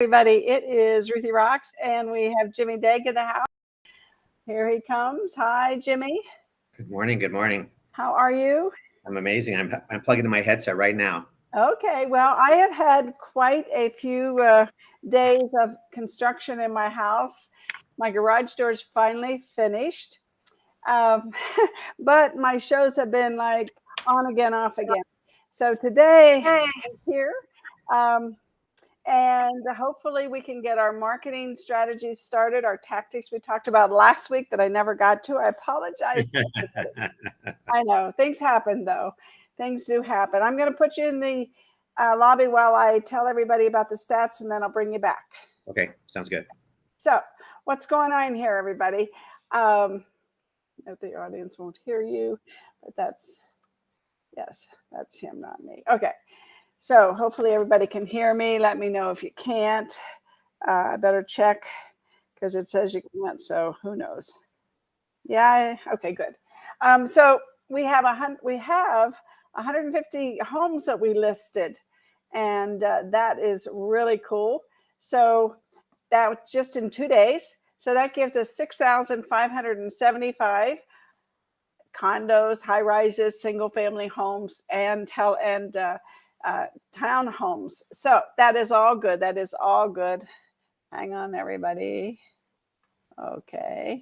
Everybody, it is Ruthie Rocks, and we have Jimmy Dague in the house. Here he comes. Hi, Jimmy. Good morning. Good morning. How are you? I'm amazing. I'm plugging in my headset right now. Okay. Well, I have had quite a few days of construction in my house. My garage door is finally finished, um, but my shows have been like on again, off again. So today I'm here. And hopefully we can get our marketing strategies started, our tactics we talked about last week that I never got to. I apologize. I know things happen though. Things do happen. I'm going to put you in the lobby while I tell everybody about the stats, and then I'll bring you back. Okay, sounds good. So what's going on here, everybody? The audience won't hear you, but that's him, not me. Okay. So hopefully everybody can hear me. Let me know if you can't. I better check because it says you can't. So who knows? Yeah. Okay. Good. So we have 150 homes that we listed, and that is really cool. So that was just in 2 days. So that gives us 6,575 condos, high rises, single family homes, and townhomes. So that is all good. That is all good. Hang on, everybody. Okay.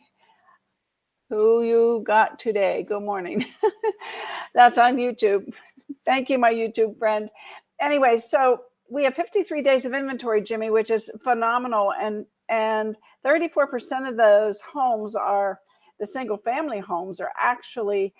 Who you got today? Good morning. That's on YouTube. Thank you, my YouTube friend. Anyway, so we have 53 days of inventory, Jimmy, which is phenomenal. And 34% of those homes are the single family homes are actually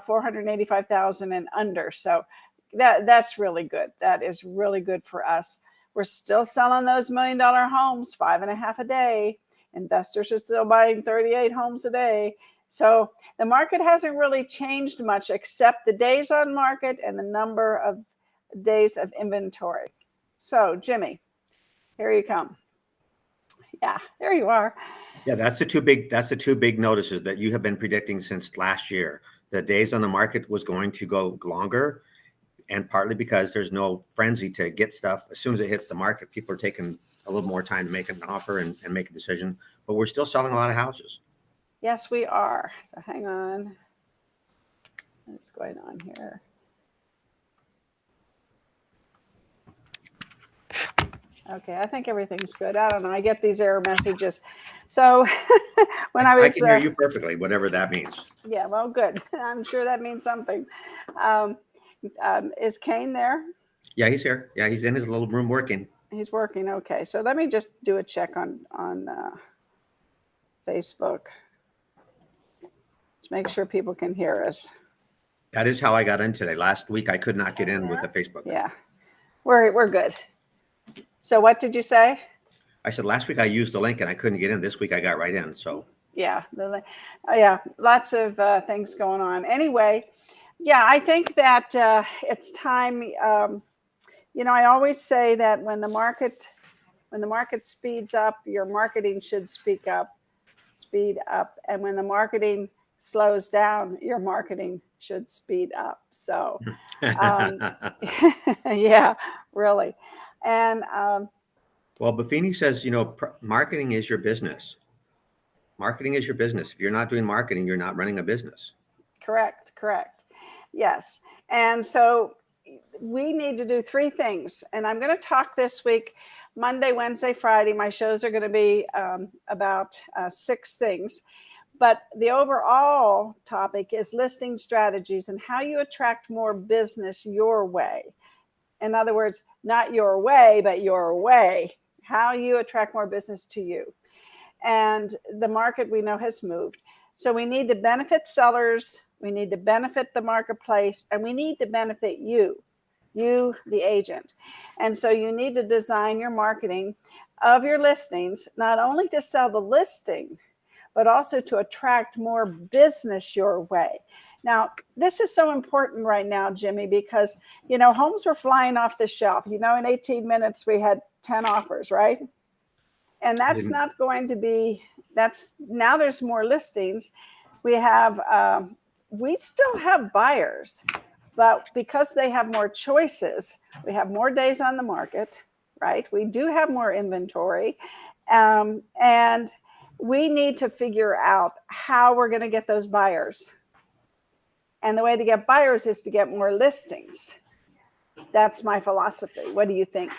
485,000 and under. So that's really good. That is really good for us. We're still selling those $1 million homes, 5.5 a day. Investors are still buying 38 homes a day. So the market hasn't really changed much except the days on market and the number of days of inventory. So Jimmy, here you come. Yeah, there you are. Yeah, that's the two big notices that you have been predicting since last year. The days on the market was going to go longer, and partly because there's no frenzy to get stuff. As soon as it hits the market, people are taking a little more time to make an offer and make a decision, but we're still selling a lot of houses. Yes, we are. So hang on. What's going on here? Okay, I think everything's good. I don't know. I get these error messages. So when I can hear you perfectly, whatever that means. Yeah, well, good. I'm sure that means something. Is Kane there? Yeah, he's here. Yeah, he's in his little room working. He's working. Okay, so let me just do a check on Facebook. Let's make sure people can hear us. That is how I got in today. Last week I could not get in with the Facebook. Yeah, we're good. So what did you say? I said last week I used the link and I couldn't get in. This week I got right in. So yeah, lots of things going on. Anyway, yeah, I think that it's time. I always say that when the market speeds up, your marketing should speed up, and when the marketing slows down, your marketing should speed up. So, yeah, really. And well, Buffini says, marketing is your business. Marketing is your business. If you're not doing marketing, you're not running a business. Correct. Yes. And so we need to do 3 things. And I'm going to talk this week, Monday, Wednesday, Friday. My shows are going to be about 6 things. But the overall topic is listing strategies and how you attract more business your way. In other words, not your way, but your way. How you attract more business to you. And the market we know has moved. So we need to benefit sellers, we need to benefit the marketplace, and we need to benefit you, the agent. And so you need to design your marketing of your listings, not only to sell the listing, but also to attract more business your way. Now, this is so important right now, Jimmy, because, homes were flying off the shelf. In 18 minutes, we had 10 offers, right? And that's not going to be, now there's more listings. We still have buyers, but because they have more choices, we have more days on the market. right? We do have more inventory. And we need to figure out how we're going to get those buyers. And the way to get buyers is to get more listings. That's my philosophy. What do you think?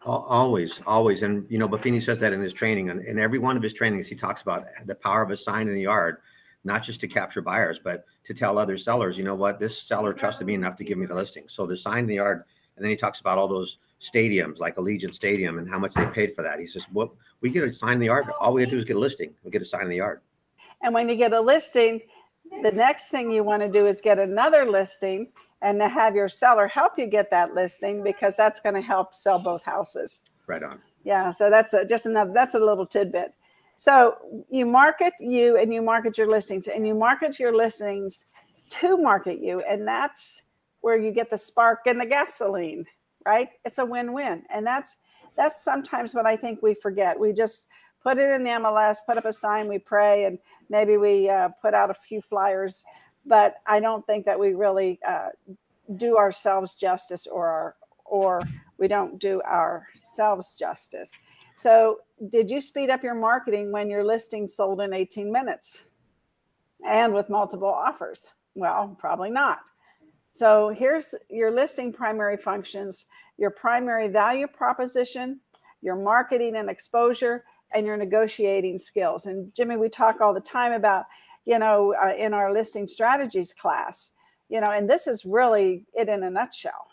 Always, always. And, Buffini says that in his training. And in every one of his trainings, he talks about the power of a sign in the yard, not just to capture buyers, but to tell other sellers, you know what, this seller trusted me enough to give me the listing. So the sign in the yard. And then he talks about all those stadiums like Allegiant Stadium and how much they paid for that. He says, well, we get a sign in the yard. All we have to do is get a listing. We get a sign in the yard. And when you get a listing, the next thing you want to do is get another listing and to have your seller help you get that listing, because that's going to help sell both houses. Right on. Yeah. So that's that's a little tidbit. So you market and you market your listings, and you market your listings to market you. And that's where you get the spark and the gasoline, right? It's a win-win. And that's sometimes what I think we forget. We just put it in the MLS, put up a sign, we pray, and maybe we put out a few flyers. But I don't think that we really do ourselves justice, or we don't do ourselves justice. So did you speed up your marketing when your listing sold in 18 minutes and with multiple offers? Well, probably not. So here's your listing primary functions: your primary value proposition, your marketing and exposure, and your negotiating skills. And Jimmy, we talk all the time about, in our listing strategies class, and this is really it in a nutshell.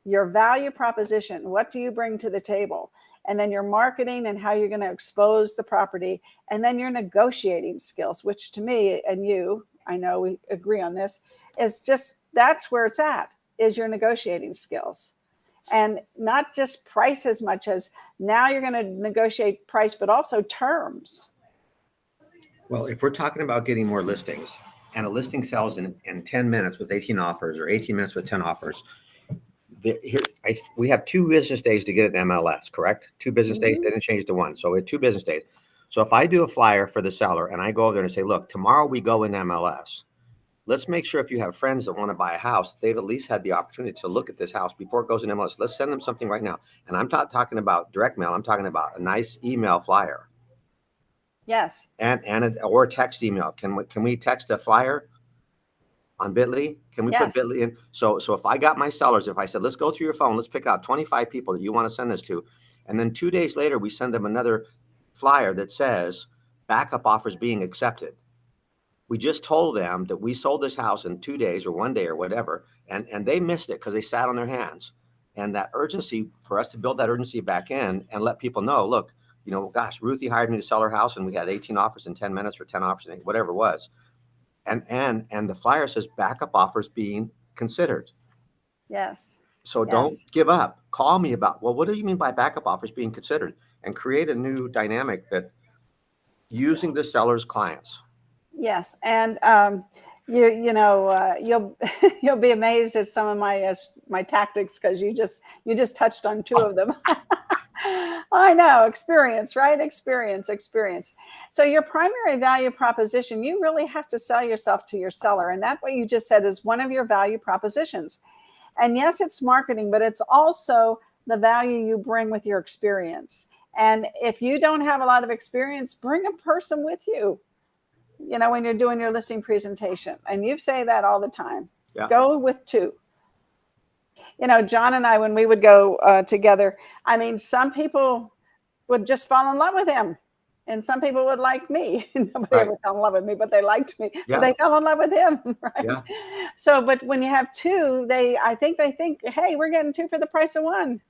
Your value proposition, what do you bring to the table? And then your marketing and how you're going to expose the property. And then your negotiating skills, which to me and you, I know we agree on this, is just, that's where it's at, is your negotiating skills. And not just price as much as now you're going to negotiate price, but also terms. Well, if we're talking about getting more listings, and a listing sells in 10 minutes with 18 offers, or 18 minutes with 10 offers, we have 2 business days to get it in MLS, correct? 2 business days, they didn't change to 1. So we have 2 business days. So if I do a flyer for the seller and I go over there and say, look, tomorrow we go in MLS, let's make sure if you have friends that want to buy a house, they've at least had the opportunity to look at this house before it goes in MLS. Let's send them something right now. And I'm not talking about direct mail. I'm talking about a nice email flyer. Yes. Or a text email. Can we text a flyer on Bitly? Can we put Bitly in? So if I got my sellers, if I said, let's go through your phone, let's pick out 25 people that you want to send this to. And then 2 days later, we send them another flyer that says backup offers being accepted. We just told them that we sold this house in 2 days or 1 day or whatever. And they missed it because they sat on their hands. And that urgency, for us to build that urgency back in and let people know, look, gosh, Ruthie hired me to sell her house and we had 18 offers in 10 minutes or 10 offers, whatever it was. And the flyer says backup offers being considered. Yes. So don't give up. Call me about, well, what do you mean by backup offers being considered? And create a new dynamic that using the seller's clients. Yes. And you'll you'll be amazed at some of my tactics, because you just touched on 2 of them. I know, experience, right? Experience. So your primary value proposition, you really have to sell yourself to your seller. And that, what you just said, is one of your value propositions. And yes, it's marketing, but it's also the value you bring with your experience. And if you don't have a lot of experience, bring a person with you, when you're doing your listing presentation. And you say that all the time. Yeah. Go with 2. John and I, when we would go together, I mean, some people would just fall in love with him, and some people would like me. Nobody ever fell in love with me, but they liked me. Yeah. But they fell in love with him, right? Yeah. So, but when you have 2, I think they think, hey, we're getting 2 for the price of 1.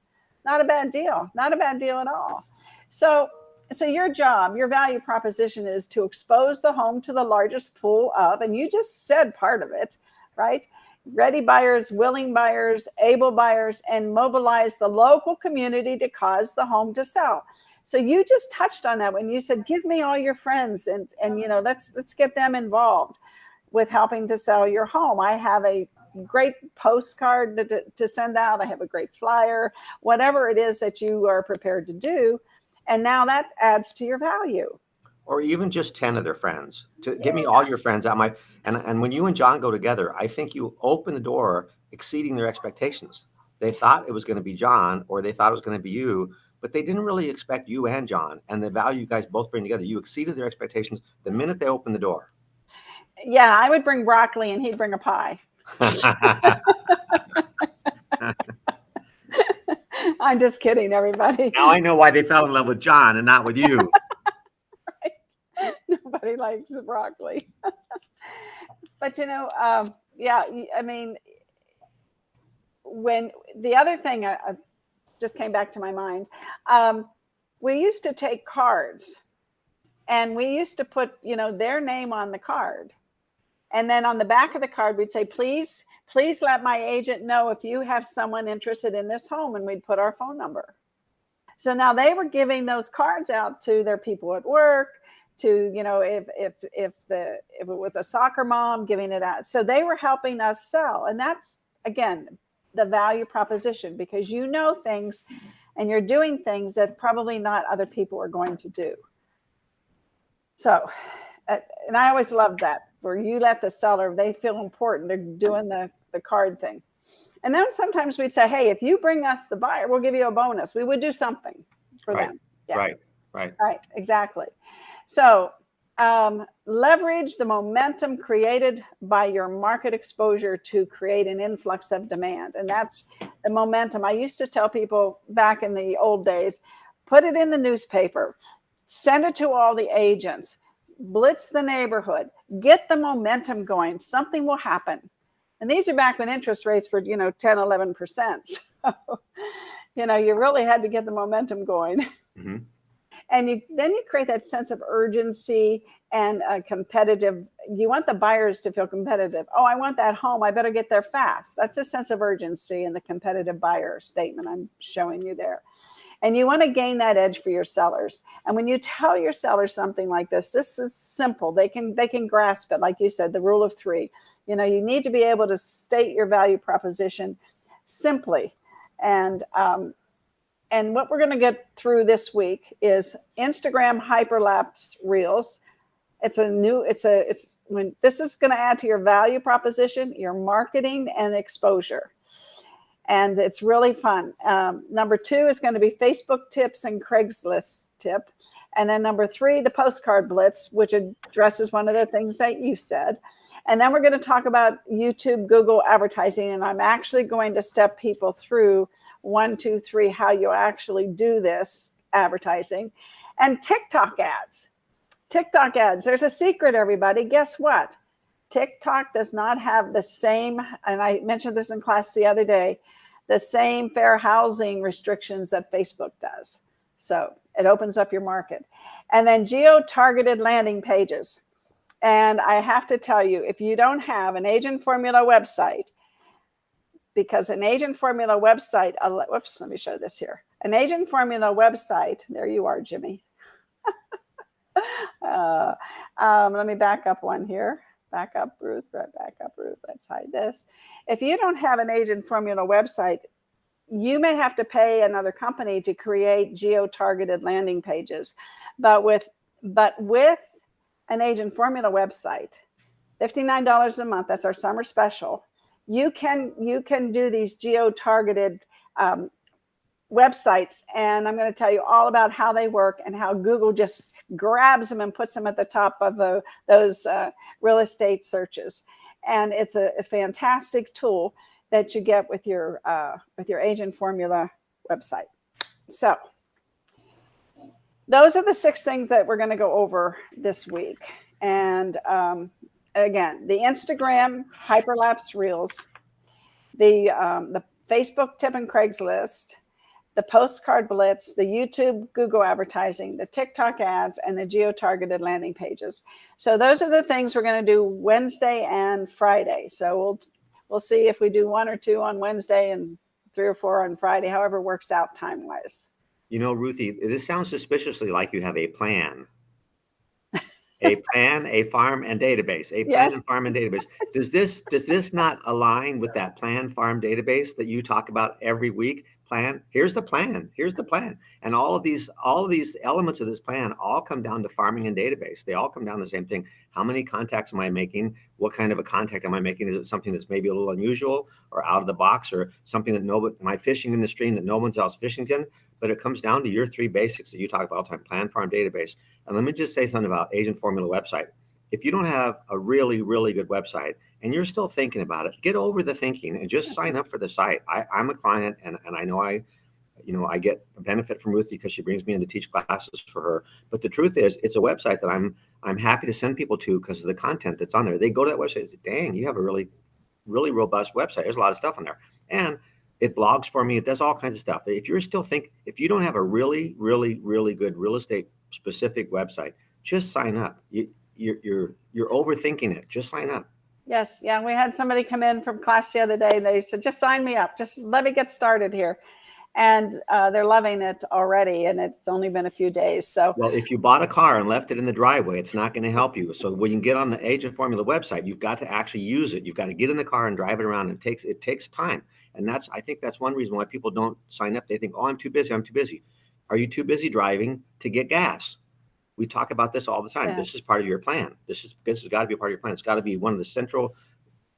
Not a bad deal. Not a bad deal at all. So your job, your value proposition, is to expose the home to the largest pool of, and you just said part of it, right? Ready buyers, willing buyers, able buyers, and mobilize the local community to cause the home to sell. So you just touched on that when you said, give me all your friends and let's get them involved with helping to sell your home. I have a great postcard to send out. I have a great flyer, whatever it is that you are prepared to do. And now that adds to your value. Or even just 10 of their friends. Give me all your friends. And when you and John go together, I think you open the door exceeding their expectations. They thought it was going to be John, or they thought it was going to be you, but they didn't really expect you and John. And the value you guys both bring together, you exceeded their expectations the minute they opened the door. Yeah, I would bring broccoli and he'd bring a pie. I'm just kidding, everybody. Now I know why they fell in love with John and not with you. Right? Nobody likes the broccoli. But yeah, I mean, when the other thing just came back to my mind, we used to take cards and we used to put, their name on the card. And then on the back of the card, we'd say, please let my agent know if you have someone interested in this home, and we'd put our phone number. So now they were giving those cards out to their people at work, to, if it was a soccer mom, giving it out. So they were helping us sell. And that's, again, the value proposition, because you know things and you're doing things that probably not other people are going to do. So, and I always loved that, where you let the seller, they feel important. They're doing the card thing. And then sometimes we'd say, hey, if you bring us the buyer, we'll give you a bonus. We would do something for them. Yeah. Right. Exactly. So leverage the momentum created by your market exposure to create an influx of demand. And that's the momentum. I used to tell people back in the old days, put it in the newspaper, send it to all the agents, blitz the neighborhood, get the momentum going. Something will happen. And these are back when interest rates were, 10, 11%. So, you really had to get the momentum going. Mm-hmm. And then you create that sense of urgency and competitive. You want the buyers to feel competitive. Oh, I want that home. I better get there fast. That's a sense of urgency in the competitive buyer statement I'm showing you there. And you want to gain that edge for your sellers. And when you tell your sellers something like this is simple. They can grasp it. Like you said, the rule of three. You need to be able to state your value proposition simply. And what we're going to get through this week is Instagram hyperlapse reels. This is going to add to your value proposition, your marketing, and exposure. And it's really fun. Number 2 is going to be Facebook tips and Craigslist tip. And then number 3, the postcard blitz, which addresses one of the things that you said. And then we're going to talk about YouTube, Google advertising. And I'm actually going to step people through 1, 2, 3, how you actually do this advertising. And TikTok ads. There's a secret, everybody. Guess what? TikTok does not have the same, and I mentioned this in class the other day, the same fair housing restrictions that Facebook does. So it opens up your market. And then geo-targeted landing pages. And I have to tell you, if you don't have an Agent Formula website, because an Agent Formula website, let me show this here. An Agent Formula website, there you are, Jimmy. Let me back up one here. Back up, Ruth. Let's hide this. If you don't have an Agent Formula website, you may have to pay another company to create geo-targeted landing pages. But with an Agent Formula website, $59 a month, that's our summer special, you can do these geo-targeted websites. And I'm going to tell you all about how they work and how Google just grabs them and puts them at the top of those real estate searches. And it's a fantastic tool that you get with your Agent Formula website. So those are the 6 things that we're going to go over this week. And again, the Instagram hyperlapse reels, the Facebook tip and Craigslist, the postcard blitz, the YouTube, Google advertising, the TikTok ads, and the geo-targeted landing pages. So those are the things we're going to do Wednesday and Friday. So we'll see if we do 1 or 2 on Wednesday and 3 or 4 on Friday, however it works out time-wise. Ruthie, this sounds suspiciously like you have a plan. A plan, a farm, and database. A plan, yes. And farm and database. Does this not align with that plan, farm, database that you talk about every week? plan. Here's the plan. Here's the plan. And all of these elements of this plan all come down to farming and database. They all come down to the same thing. How many contacts am I making? What kind of a contact am I making? Is it something that's maybe a little unusual or out of the box, or something that am I fishing in the stream that no one's else fishing in? But it comes down to your three basics that you talk about all the time: plan, farm, database. And let me just say something about Agent Formula website. If you don't have a really, really good website and you're still thinking about it, get over the thinking and just sign up for the site. I'm a client, and I know I get a benefit from Ruthie because she brings me in to teach classes for her. But the truth is, it's a website that I'm happy to send people to because of the content that's on there. They go to that website and say, dang, you have a really, really robust website. There's a lot of stuff on there. And it blogs for me. It does all kinds of stuff. If you don't have a really, really, really good real estate specific website, just sign up. You're overthinking it. Just sign up. Yes. Yeah. We had somebody come in from class the other day. They said, just sign me up. Just let me get started here. And they're loving it already. And it's only been a few days. So, well, if you bought a car and left it in the driveway, it's not going to help you. So when you get on the Agent Formula website, you've got to actually use it. You've got to get in the car and drive it around. It takes time. And I think that's one reason why people don't sign up. They think, oh, I'm too busy. I'm too busy. Are you too busy driving to get gas? We talk about this all the time. Yes. This is part of your plan. This has got to be a part of your plan. It's got to be one of the central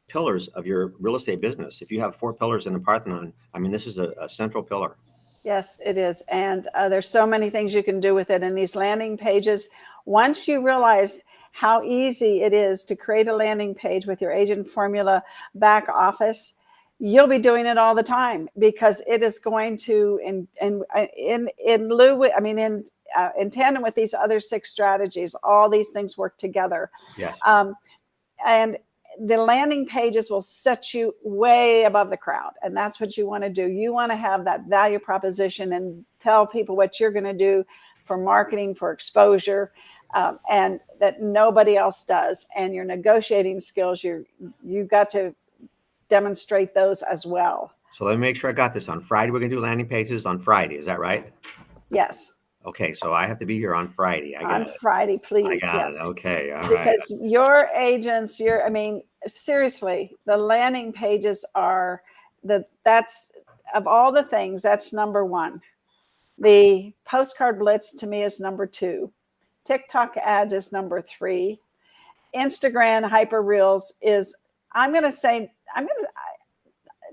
pillars of your real estate business. If you have 4 pillars in the Parthenon, I mean, this is a central pillar. Yes, it is. And there's so many things you can do with it. And these landing pages, once you realize how easy it is to create a landing page with your Agent Formula back office, you'll be doing it all the time, because it is going to, in tandem with these other 6 strategies, all these things work together. Yes. And the landing pages will set you way above the crowd. And that's what you want to do. You want to have that value proposition and tell people what you're going to do for marketing, for exposure, and that nobody else does. And your negotiating skills, you've got to demonstrate those as well. So let me make sure I got this. On Friday, we're going to do landing pages on Friday. Is that right? Yes. Okay, so I have to be here on Friday. Friday, please. I got it. Okay, all right. Because your agents, seriously, the landing pages are that's of all the things, that's number 1. The postcard blitz to me is number 2. TikTok ads is number 3. Instagram hyper reels is,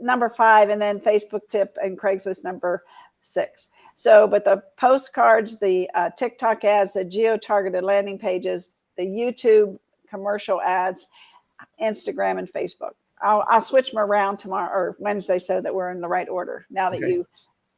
number 5, and then Facebook tip and Craigslist number 6. So, but the postcards, the TikTok ads, the geo-targeted landing pages, the YouTube commercial ads, Instagram and Facebook. I'll switch them around tomorrow or Wednesday so that we're in the right order. Now that you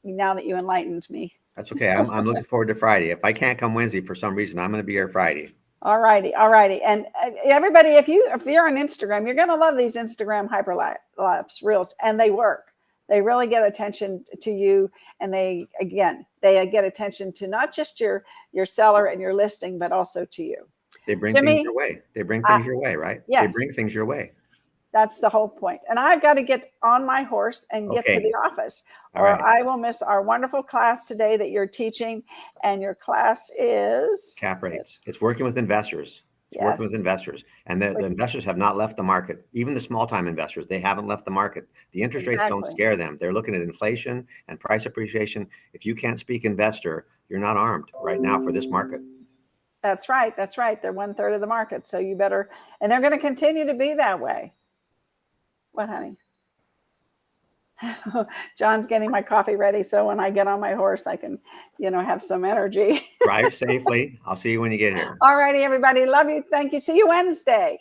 enlightened me. That's okay. I'm looking forward to Friday. If I can't come Wednesday for some reason, I'm going to be here Friday. All righty. And everybody, if you're on Instagram, you're going to love these Instagram hyperlapse reels, and they work. They really get attention to you, and they get attention to not just your seller and your listing, but also to you. They bring things your way. They bring things your way, right? Yes. They bring things your way. That's the whole point. And I've got to get on my horse and get to the office, or I will miss our wonderful class today that you're teaching. And your class is cap rates. It's working with investors. Working with investors, and the investors have not left the market. Even the small time investors, they haven't left the market. The interest rates don't scare them. They're looking at inflation and price appreciation. If you can't speak investor, you're not armed right now for this market. That's right. They're 1/3 of the market. So you better, and they're going to continue to be that way. What, honey? John's getting my coffee ready, so when I get on my horse, I can, have some energy. Drive safely. I'll see you when you get here. All righty, everybody. Love you. Thank you. See you Wednesday.